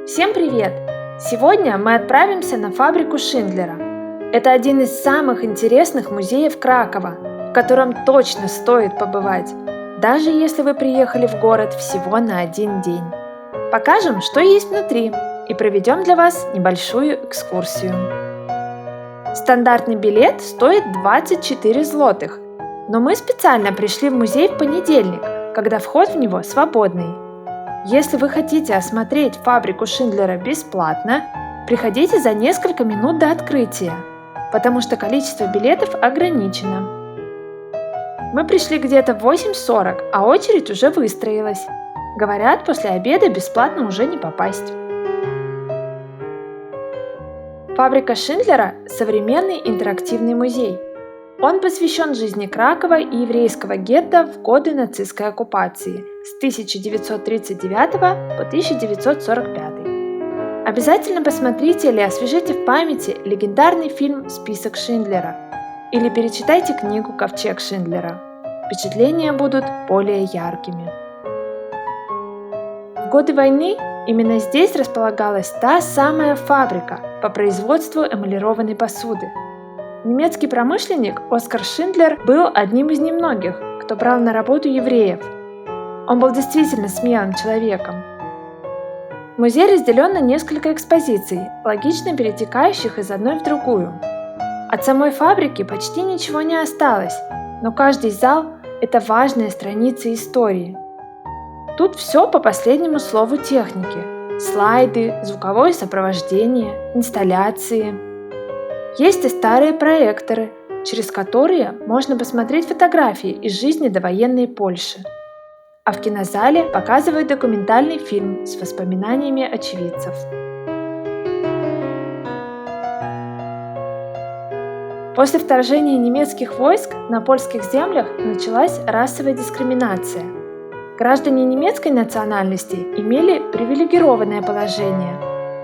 Всем привет! Сегодня мы отправимся на фабрику Шиндлера. Это один из самых интересных музеев Кракова, в котором точно стоит побывать, даже если вы приехали в город всего на один день. Покажем, что есть внутри, и проведем для вас небольшую экскурсию. Стандартный билет стоит 24 злотых, но мы специально пришли в музей в понедельник, когда вход в него свободный. Если вы хотите осмотреть фабрику Шиндлера бесплатно, приходите за несколько минут до открытия, потому что количество билетов ограничено. Мы пришли где-то в 8:40, а очередь уже выстроилась. Говорят, после обеда бесплатно уже не попасть. Фабрика Шиндлера – современный интерактивный музей. Он посвящен жизни Кракова и еврейского гетто в годы нацистской оккупации с 1939 по 1945. Обязательно посмотрите или освежите в памяти легендарный фильм «Список Шиндлера» или перечитайте книгу «Ковчег Шиндлера». Впечатления будут более яркими. В годы войны именно здесь располагалась та самая фабрика по производству эмалированной посуды. Немецкий промышленник Оскар Шиндлер был одним из немногих, кто брал на работу евреев. Он был действительно смелым человеком. Музей разделен на несколько экспозиций, логично перетекающих из одной в другую. От самой фабрики почти ничего не осталось, но каждый зал – это важная страница истории. Тут все по последнему слову техники – слайды, звуковое сопровождение, инсталляции. Есть и старые проекторы, через которые можно посмотреть фотографии из жизни довоенной Польши. А в кинозале показывают документальный фильм с воспоминаниями очевидцев. После вторжения немецких войск на польских землях началась расовая дискриминация. Граждане немецкой национальности имели привилегированное положение.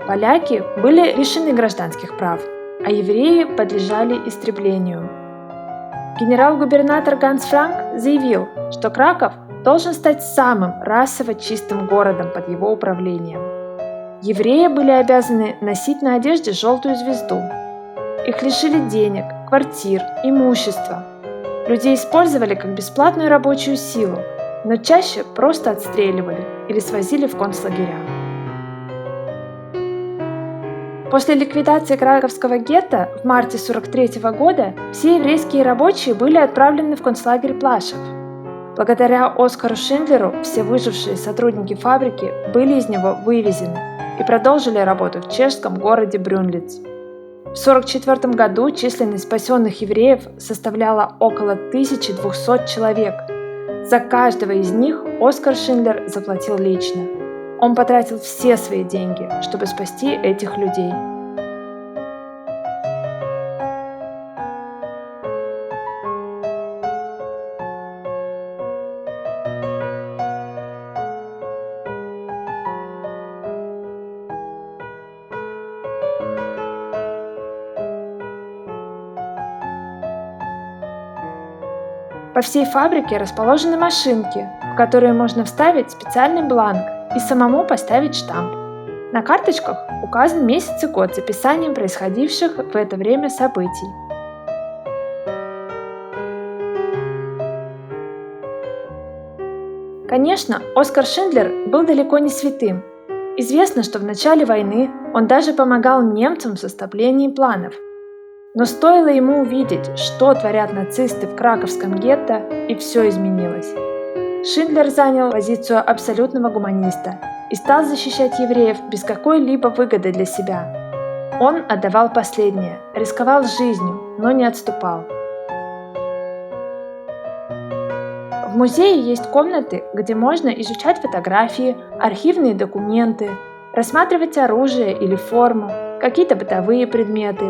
Поляки были лишены гражданских прав, а евреи подлежали истреблению. Генерал-губернатор Ганс Франк заявил, что Краков должен стать самым расово чистым городом под его управлением. Евреи были обязаны носить на одежде желтую звезду. Их лишили денег, квартир, имущества. Людей использовали как бесплатную рабочую силу, но чаще просто отстреливали или свозили в концлагеря. После ликвидации краковского гетто в марте 1943 года все еврейские рабочие были отправлены в концлагерь Плашев. Благодаря Оскару Шиндлеру все выжившие сотрудники фабрики были из него вывезены и продолжили работу в чешском городе Брюнлиц. В 1944 году численность спасенных евреев составляла около 1200 человек. За каждого из них Оскар Шиндлер заплатил лично. Он потратил все свои деньги, чтобы спасти этих людей. По всей фабрике расположены машинки, в которые можно вставить специальный бланк и самому поставить штамп. На карточках указан месяц и год с описанием происходивших в это время событий. Конечно, Оскар Шиндлер был далеко не святым. Известно, что в начале войны он даже помогал немцам в составлении планов. Но стоило ему увидеть, что творят нацисты в краковском гетто, и все изменилось. Шиндлер занял позицию абсолютного гуманиста и стал защищать евреев без какой-либо выгоды для себя. Он отдавал последнее, рисковал жизнью, но не отступал. В музее есть комнаты, где можно изучать фотографии, архивные документы, рассматривать оружие или форму, какие-то бытовые предметы.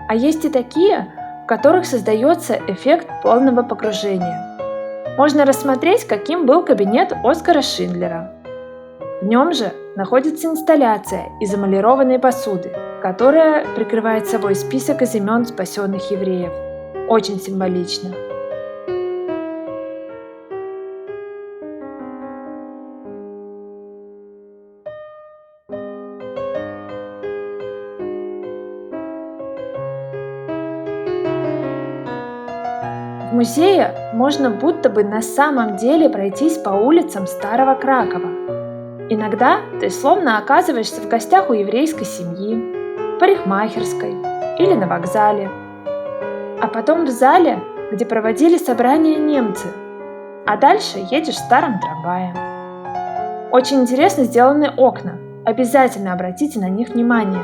А есть и такие, в которых создается эффект полного погружения. Можно рассмотреть, каким был кабинет Оскара Шиндлера. В нем же находится инсталляция из эмалированной посуды, которая прикрывает собой список из имен спасенных евреев. Очень символично. музея можно будто бы на самом деле пройтись по улицам старого Кракова. Иногда ты словно оказываешься в гостях у еврейской семьи, в парикмахерской или на вокзале. А потом в зале, где проводили собрания немцы, а дальше едешь в старом трамвае. Очень интересно сделаны окна, обязательно обратите на них внимание.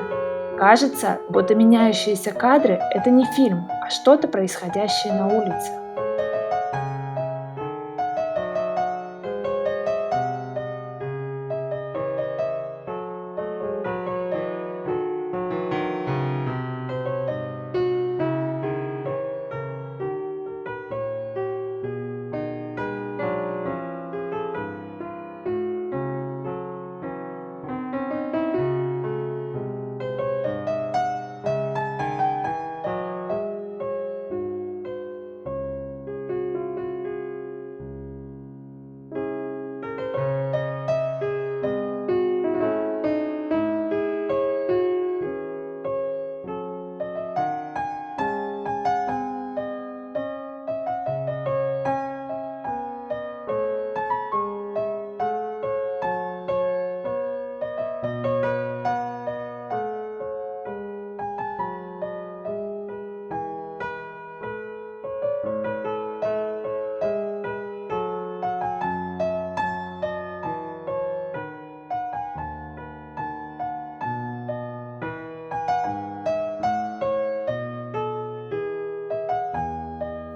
Кажется, будто меняющиеся кадры – это не фильм, а что-то происходящее на улице.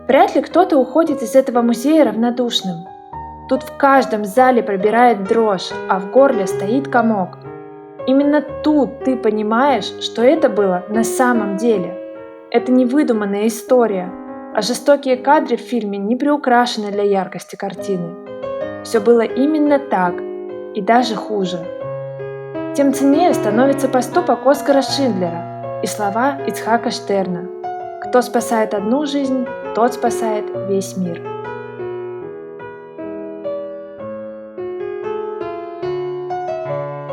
Вряд ли кто-то уходит из этого музея равнодушным. Тут в каждом зале пробирает дрожь, а в горле стоит комок. Именно тут ты понимаешь, что это было на самом деле. Это не выдуманная история, а жестокие кадры в фильме не приукрашены для яркости картины. Все было именно так, и даже хуже. Тем ценнее становится поступок Оскара Шиндлера и слова Ицхака Штерна: «Кто спасает одну жизнь, тот спасает весь мир».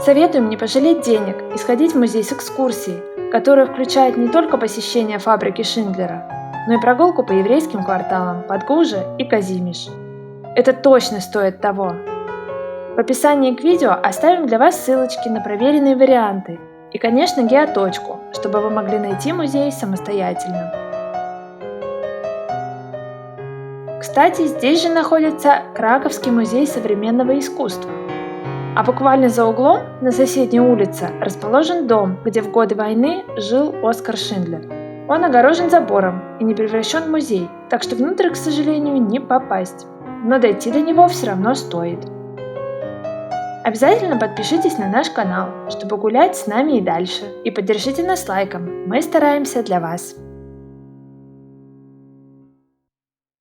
Советуем не пожалеть денег и сходить в музей с экскурсией, которая включает не только посещение фабрики Шиндлера, но и прогулку по еврейским кварталам Подгужа и Казимиш. Это точно стоит того. В описании к видео оставим для вас ссылочки на проверенные варианты и, конечно, геоточку, чтобы вы могли найти музей самостоятельно. Кстати, здесь же находится Краковский музей современного искусства. А буквально за углом, на соседней улице, расположен дом, где в годы войны жил Оскар Шиндлер. Он огорожен забором и не превращен в музей, так что внутрь, к сожалению, не попасть. Но дойти до него все равно стоит. Обязательно подпишитесь на наш канал, чтобы гулять с нами и дальше. И поддержите нас лайком, мы стараемся для вас.